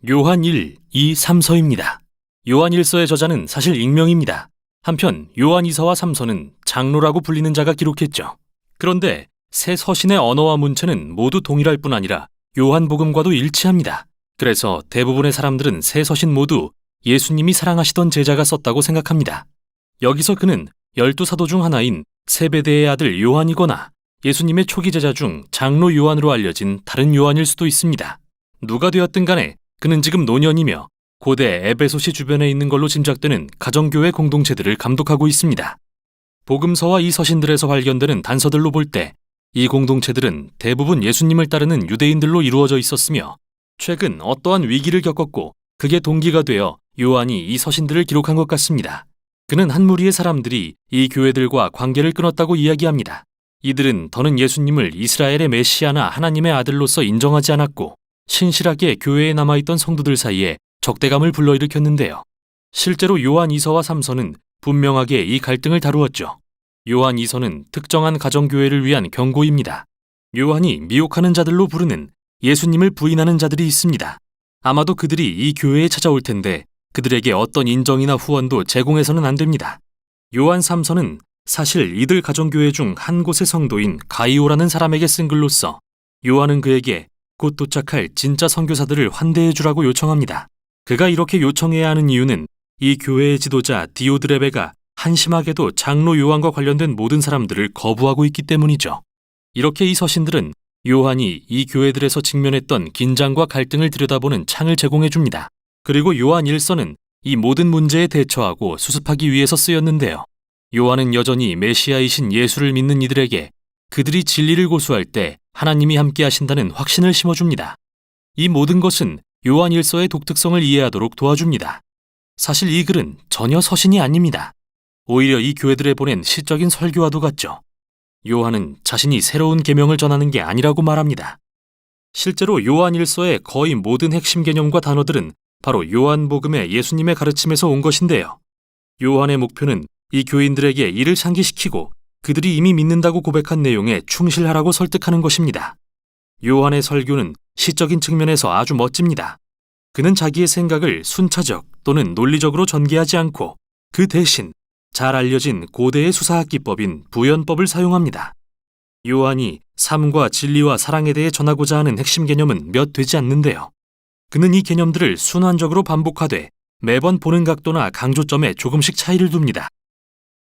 요한 1, 2, 3서입니다. 요한 1서의 저자는 사실 익명입니다. 한편 요한 2서와 3서는 장로라고 불리는 자가 기록했죠. 그런데 세 서신의 언어와 문체는 모두 동일할 뿐 아니라 요한복음과도 일치합니다. 그래서 대부분의 사람들은 세 서신 모두 예수님이 사랑하시던 제자가 썼다고 생각합니다. 여기서 그는 12사도 중 하나인 세베대의 아들 요한이거나 예수님의 초기 제자 중 장로 요한으로 알려진 다른 요한일 수도 있습니다. 누가 되었든 간에 그는 지금 노년이며 고대 에베소시 주변에 있는 걸로 짐작되는 가정교회 공동체들을 감독하고 있습니다. 복음서와 이 서신들에서 발견되는 단서들로 볼 때 이 공동체들은 대부분 예수님을 따르는 유대인들로 이루어져 있었으며 최근 어떠한 위기를 겪었고 그게 동기가 되어 요한이 이 서신들을 기록한 것 같습니다. 그는 한 무리의 사람들이 이 교회들과 관계를 끊었다고 이야기합니다. 이들은 더는 예수님을 이스라엘의 메시아나 하나님의 아들로서 인정하지 않았고 신실하게 교회에 남아있던 성도들 사이에 적대감을 불러일으켰는데요. 실제로 요한 2서와 3서는 분명하게 이 갈등을 다루었죠. 요한 2서는 특정한 가정교회를 위한 경고입니다. 요한이 미혹하는 자들로 부르는 예수님을 부인하는 자들이 있습니다. 아마도 그들이 이 교회에 찾아올 텐데 그들에게 어떤 인정이나 후원도 제공해서는 안 됩니다. 요한 3서는 사실 이들 가정교회 중 한 곳의 성도인 가이오라는 사람에게 쓴 글로서 요한은 그에게 곧 도착할 진짜 선교사들을 환대해 주라고 요청합니다. 그가 이렇게 요청해야 하는 이유는 이 교회의 지도자 디오드레베가 한심하게도 장로 요한과 관련된 모든 사람들을 거부하고 있기 때문이죠. 이렇게 이 서신들은 요한이 이 교회들에서 직면했던 긴장과 갈등을 들여다보는 창을 제공해 줍니다. 그리고 요한 1서는 이 모든 문제에 대처하고 수습하기 위해서 쓰였는데요. 요한은 여전히 메시아이신 예수를 믿는 이들에게 그들이 진리를 고수할 때 하나님이 함께 하신다는 확신을 심어줍니다. 이 모든 것은 요한 1서의 독특성을 이해하도록 도와줍니다. 사실 이 글은 전혀 서신이 아닙니다. 오히려 이 교회들에 보낸 시적인 설교와도 같죠. 요한은 자신이 새로운 계명을 전하는 게 아니라고 말합니다. 실제로 요한 1서의 거의 모든 핵심 개념과 단어들은 바로 요한복음의 예수님의 가르침에서 온 것인데요. 요한의 목표는 이 교인들에게 이를 상기시키고 그들이 이미 믿는다고 고백한 내용에 충실하라고 설득하는 것입니다. 요한의 설교는 시적인 측면에서 아주 멋집니다. 그는 자기의 생각을 순차적 또는 논리적으로 전개하지 않고 그 대신 잘 알려진 고대의 수사학 기법인 부연법을 사용합니다. 요한이 삶과 진리와 사랑에 대해 전하고자 하는 핵심 개념은 몇 되지 않는데요. 그는 이 개념들을 순환적으로 반복하되 매번 보는 각도나 강조점에 조금씩 차이를 둡니다.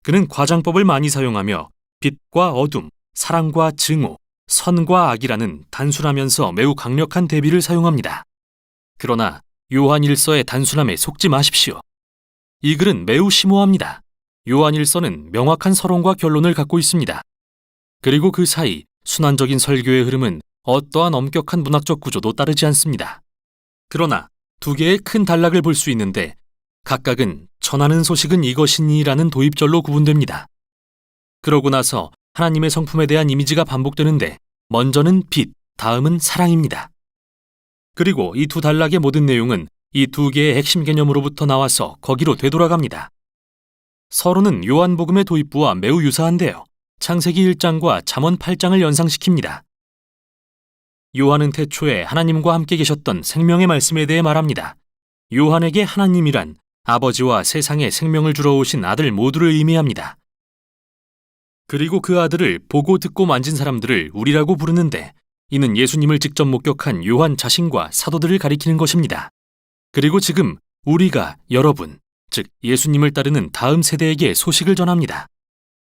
그는 과장법을 많이 사용하며 빛과 어둠, 사랑과 증오, 선과 악이라는 단순하면서 매우 강력한 대비를 사용합니다. 그러나 요한 1서의 단순함에 속지 마십시오. 이 글은 매우 심오합니다. 요한 1서는 명확한 서론과 결론을 갖고 있습니다. 그리고 그 사이 순환적인 설교의 흐름은 어떠한 엄격한 문학적 구조도 따르지 않습니다. 그러나 두 개의 큰 단락을 볼 수 있는데 각각은 전하는 소식은 이것이니라는 도입절로 구분됩니다. 그러고 나서 하나님의 성품에 대한 이미지가 반복되는데 먼저는 빛, 다음은 사랑입니다. 그리고 이 두 단락의 모든 내용은 이 두 개의 핵심 개념으로부터 나와서 거기로 되돌아갑니다. 서론은 요한복음의 도입부와 매우 유사한데요. 창세기 1장과 잠언 8장을 연상시킵니다. 요한은 태초에 하나님과 함께 계셨던 생명의 말씀에 대해 말합니다. 요한에게 하나님이란 아버지와 세상에 생명을 주러 오신 아들 모두를 의미합니다. 그리고 그 아들을 보고 듣고 만진 사람들을 우리라고 부르는데 이는 예수님을 직접 목격한 요한 자신과 사도들을 가리키는 것입니다. 그리고 지금 우리가 여러분, 즉 예수님을 따르는 다음 세대에게 소식을 전합니다.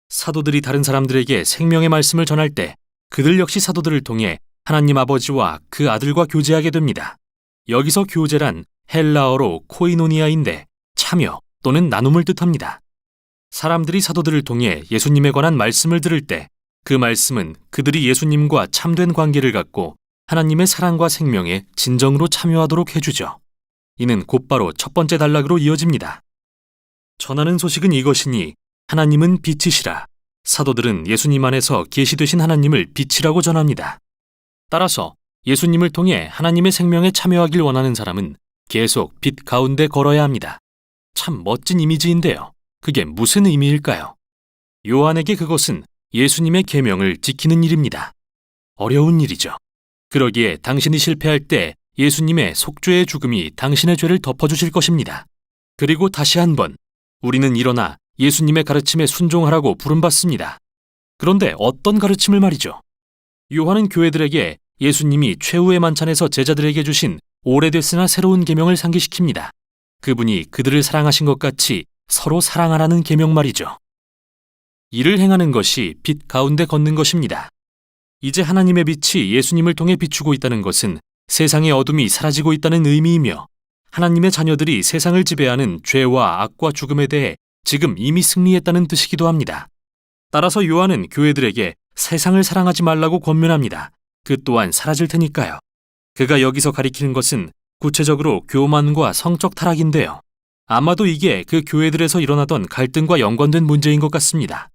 사도들이 다른 사람들에게 생명의 말씀을 전할 때 그들 역시 사도들을 통해 하나님 아버지와 그 아들과 교제하게 됩니다. 여기서 교제란 헬라어로 코이노니아인데 참여 또는 나눔을 뜻합니다. 사람들이 사도들을 통해 예수님에 관한 말씀을 들을 때 그 말씀은 그들이 예수님과 참된 관계를 갖고 하나님의 사랑과 생명에 진정으로 참여하도록 해주죠. 이는 곧바로 첫 번째 단락으로 이어집니다. 전하는 소식은 이것이니 하나님은 빛이시라. 사도들은 예수님 안에서 계시되신 하나님을 빛이라고 전합니다. 따라서 예수님을 통해 하나님의 생명에 참여하길 원하는 사람은 계속 빛 가운데 걸어야 합니다. 참 멋진 이미지인데요. 그게 무슨 의미일까요? 요한에게 그것은 예수님의 계명을 지키는 일입니다. 어려운 일이죠. 그러기에 당신이 실패할 때 예수님의 속죄의 죽음이 당신의 죄를 덮어주실 것입니다. 그리고 다시 한번 우리는 일어나 예수님의 가르침에 순종하라고 부름받습니다. 그런데 어떤 가르침을 말이죠? 요한은 교회들에게 예수님이 최후의 만찬에서 제자들에게 주신 오래됐으나 새로운 계명을 상기시킵니다. 그분이 그들을 사랑하신 것 같이 서로 사랑하라는 계명 말이죠. 이를 행하는 것이 빛 가운데 걷는 것입니다. 이제 하나님의 빛이 예수님을 통해 비추고 있다는 것은 세상의 어둠이 사라지고 있다는 의미이며 하나님의 자녀들이 세상을 지배하는 죄와 악과 죽음에 대해 지금 이미 승리했다는 뜻이기도 합니다. 따라서 요한은 교회들에게 세상을 사랑하지 말라고 권면합니다. 그 또한 사라질 테니까요. 그가 여기서 가리키는 것은 구체적으로 교만과 성적 타락인데요. 아마도 이게 그 교회들에서 일어나던 갈등과 연관된 문제인 것 같습니다.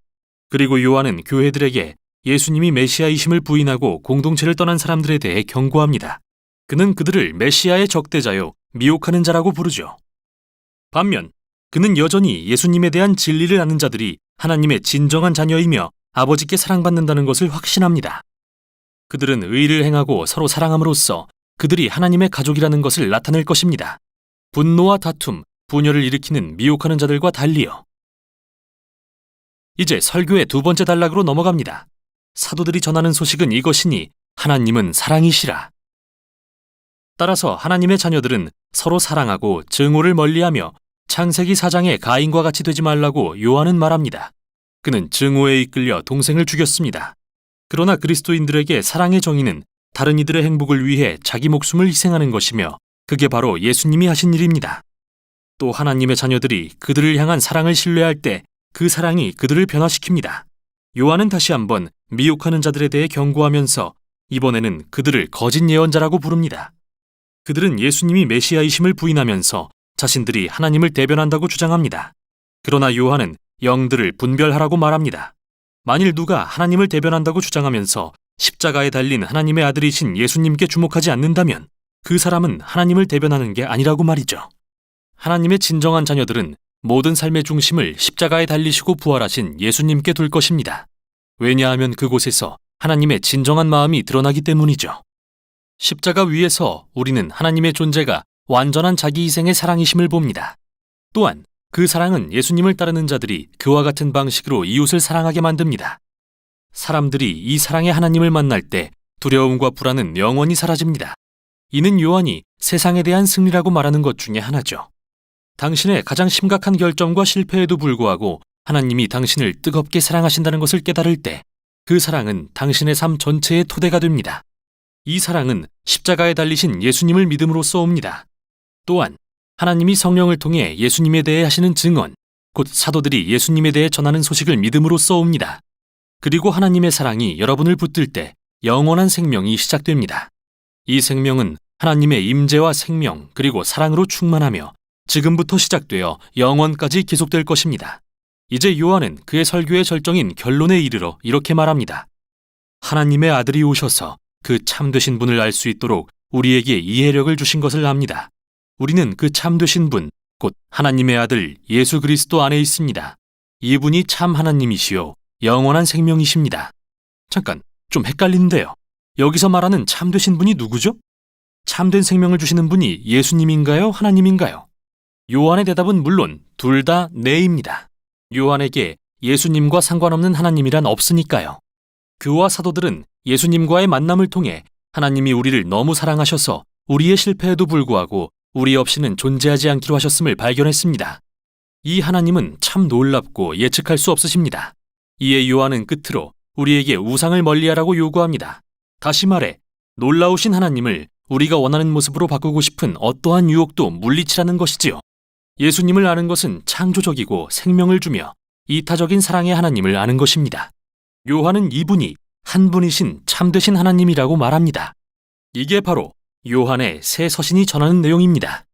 그리고 요한은 교회들에게 예수님이 메시아이심을 부인하고 공동체를 떠난 사람들에 대해 경고합니다. 그는 그들을 메시아의 적대자요, 미혹하는 자라고 부르죠. 반면 그는 여전히 예수님에 대한 진리를 아는 자들이 하나님의 진정한 자녀이며 아버지께 사랑받는다는 것을 확신합니다. 그들은 의를 행하고 서로 사랑함으로써 그들이 하나님의 가족이라는 것을 나타낼 것입니다. 분노와 다툼, 분열을 일으키는 미혹하는 자들과 달리요. 이제 설교의 두 번째 단락으로 넘어갑니다. 사도들이 전하는 소식은 이것이니 하나님은 사랑이시라. 따라서 하나님의 자녀들은 서로 사랑하고 증오를 멀리하며 창세기 4장의 가인과 같이 되지 말라고 요한은 말합니다. 그는 증오에 이끌려 동생을 죽였습니다. 그러나 그리스도인들에게 사랑의 정의는 다른 이들의 행복을 위해 자기 목숨을 희생하는 것이며 그게 바로 예수님이 하신 일입니다. 또 하나님의 자녀들이 그들을 향한 사랑을 신뢰할 때 그 사랑이 그들을 변화시킵니다. 요한은 다시 한번 미혹하는 자들에 대해 경고하면서 이번에는 그들을 거짓 예언자라고 부릅니다. 그들은 예수님이 메시아이심을 부인하면서 자신들이 하나님을 대변한다고 주장합니다. 그러나 요한은 영들을 분별하라고 말합니다. 만일 누가 하나님을 대변한다고 주장하면서 십자가에 달린 하나님의 아들이신 예수님께 주목하지 않는다면 그 사람은 하나님을 대변하는 게 아니라고 말이죠. 하나님의 진정한 자녀들은 모든 삶의 중심을 십자가에 달리시고 부활하신 예수님께 둘 것입니다. 왜냐하면 그곳에서 하나님의 진정한 마음이 드러나기 때문이죠. 십자가 위에서 우리는 하나님의 존재가 완전한 자기 희생의 사랑이심을 봅니다. 또한 그 사랑은 예수님을 따르는 자들이 그와 같은 방식으로 이웃을 사랑하게 만듭니다. 사람들이 이 사랑의 하나님을 만날 때 두려움과 불안은 영원히 사라집니다. 이는 요한이 세상에 대한 승리라고 말하는 것 중에 하나죠. 당신의 가장 심각한 결점과 실패에도 불구하고 하나님이 당신을 뜨겁게 사랑하신다는 것을 깨달을 때 그 사랑은 당신의 삶 전체의 토대가 됩니다. 이 사랑은 십자가에 달리신 예수님을 믿음으로써 옵니다. 또한 하나님이 성령을 통해 예수님에 대해 하시는 증언, 곧 사도들이 예수님에 대해 전하는 소식을 믿음으로써 옵니다. 그리고 하나님의 사랑이 여러분을 붙들 때 영원한 생명이 시작됩니다. 이 생명은 하나님의 임재와 생명 그리고 사랑으로 충만하며 지금부터 시작되어 영원까지 계속될 것입니다. 이제 요한은 그의 설교의 절정인 결론에 이르러 이렇게 말합니다. 하나님의 아들이 오셔서 그 참되신 분을 알 수 있도록 우리에게 이해력을 주신 것을 압니다. 우리는 그 참되신 분, 곧 하나님의 아들 예수 그리스도 안에 있습니다. 이분이 참 하나님이시요 영원한 생명이십니다. 잠깐, 좀 헷갈리는데요. 여기서 말하는 참되신 분이 누구죠? 참된 생명을 주시는 분이 예수님인가요? 하나님인가요? 요한의 대답은 물론 둘 다 네입니다. 요한에게 예수님과 상관없는 하나님이란 없으니까요. 그와 사도들은 예수님과의 만남을 통해 하나님이 우리를 너무 사랑하셔서 우리의 실패에도 불구하고 우리 없이는 존재하지 않기로 하셨음을 발견했습니다. 이 하나님은 참 놀랍고 예측할 수 없으십니다. 이에 요한은 끝으로 우리에게 우상을 멀리하라고 요구합니다. 다시 말해 놀라우신 하나님을 우리가 원하는 모습으로 바꾸고 싶은 어떠한 유혹도 물리치라는 것이지요. 예수님을 아는 것은 창조적이고 생명을 주며 이타적인 사랑의 하나님을 아는 것입니다. 요한은 이분이 한 분이신 참되신 하나님이라고 말합니다. 이게 바로 요한의 새 서신이 전하는 내용입니다.